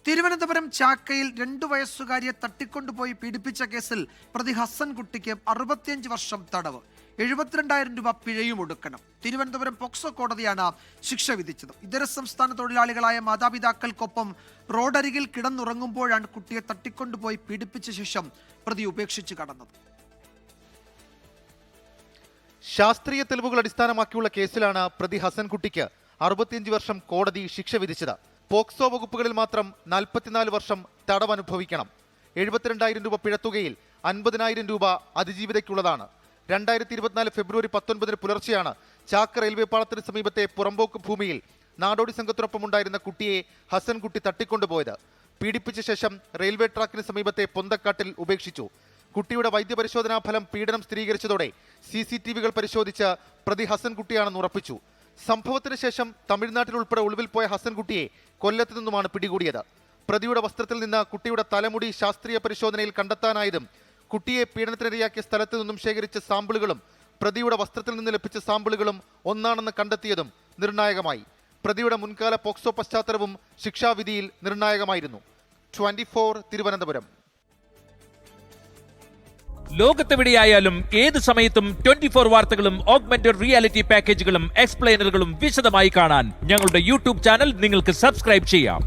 തിരുവനന്തപുരം ചാക്കയിൽ 2 വയസ്സുകാരിയെ തട്ടിക്കൊണ്ടുപോയി പീഡിപ്പിച്ച കേസിൽ പ്രതി ഹസൻകുട്ടിക്ക് 65 വർഷം തടവ്, 72,000 രൂപ പിഴയും ഒടുക്കണം. തിരുവനന്തപുരം പോക്സോ കോടതിയാണ് ശിക്ഷ വിധിച്ചത്. ഇതര സംസ്ഥാന തൊഴിലാളികളായ മാതാപിതാക്കൾക്കൊപ്പം റോഡരികിൽ കിടന്നുറങ്ങുമ്പോഴാണ് കുട്ടിയെ തട്ടിക്കൊണ്ടുപോയി പീഡിപ്പിച്ച ശേഷം പ്രതി ഉപേക്ഷിച്ച് കടന്നത്. ശാസ്ത്രീയ തെളിവുകൾ അടിസ്ഥാനമാക്കിയുള്ള കേസിലാണ് പ്രതി ഹസൻകുട്ടിക്ക് 65 വർഷം കോടതി ശിക്ഷ വിധിച്ചത്. പോക്സോ വകുപ്പുകളിൽ മാത്രം 44 വർഷം തടവ് അനുഭവിക്കണം. 72,000 രൂപ പിഴത്തുകയിൽ 50,000 രൂപ അതിജീവിതയ്ക്കുള്ളതാണ്. 2024 ഫെബ്രുവരി 19 പുലർച്ചെയാണ് ചാക്ക റെയിൽവേ പാളത്തിന് സമീപത്തെ പുറമ്പോക്ക് ഭൂമിയിൽ നാടോടി സംഘത്തിനൊപ്പമുണ്ടായിരുന്ന കുട്ടിയെ ഹസൻകുട്ടി തട്ടിക്കൊണ്ടുപോയത്. പീഡിപ്പിച്ച ശേഷം റെയിൽവേ ട്രാക്കിന് സമീപത്തെ പൊന്തക്കാട്ടിൽ ഉപേക്ഷിച്ചു. കുട്ടിയുടെ വൈദ്യപരിശോധനാ ഫലം പീഡനം സ്ഥിരീകരിച്ചതോടെ CCTVകൾ പരിശോധിച്ച് പ്രതി ഹസൻകുട്ടിയാണെന്ന് ഉറപ്പിച്ചു. സംഭവത്തിന് ശേഷം തമിഴ്നാട്ടിൽ ഉൾപ്പെടെ ഒളിവിൽ പോയ ഹസൻകുട്ടിയെ കൊല്ലത്ത് നിന്നുമാണ് പിടികൂടിയത്. പ്രതിയുടെ വസ്ത്രത്തിൽ നിന്ന് കുട്ടിയുടെ തലമുടി ശാസ്ത്രീയ പരിശോധനയിൽ കണ്ടെത്താനായതും കുട്ടിയെ പീഡനത്തിനിരയാക്കിയ സ്ഥലത്ത് നിന്നും ശേഖരിച്ച സാമ്പിളുകളും പ്രതിയുടെ വസ്ത്രത്തിൽ നിന്ന് ലഭിച്ച സാമ്പിളുകളും ഒന്നാണെന്ന് കണ്ടെത്തിയതും നിർണായകമായി. പ്രതിയുടെ മുൻകാല പോക്സോ പശ്ചാത്തലവും ശിക്ഷാവിധിയിൽ നിർണായകമായിരുന്നു. 24 തിരുവനന്തപുരം. ലോകത്തെവിടെയായാലും ഏത് സമയത്തും 24 വാർത്തകളും ഓഗ്മെന്റഡ് റിയാലിറ്റി പാക്കേജുകളും എക്സ്പ്ലെയിനറുകളും വിശദമായി കാണാൻ ഞങ്ങളുടെ യൂട്യൂബ് ചാനൽ നിങ്ങൾക്ക് സബ്സ്ക്രൈബ് ചെയ്യാം.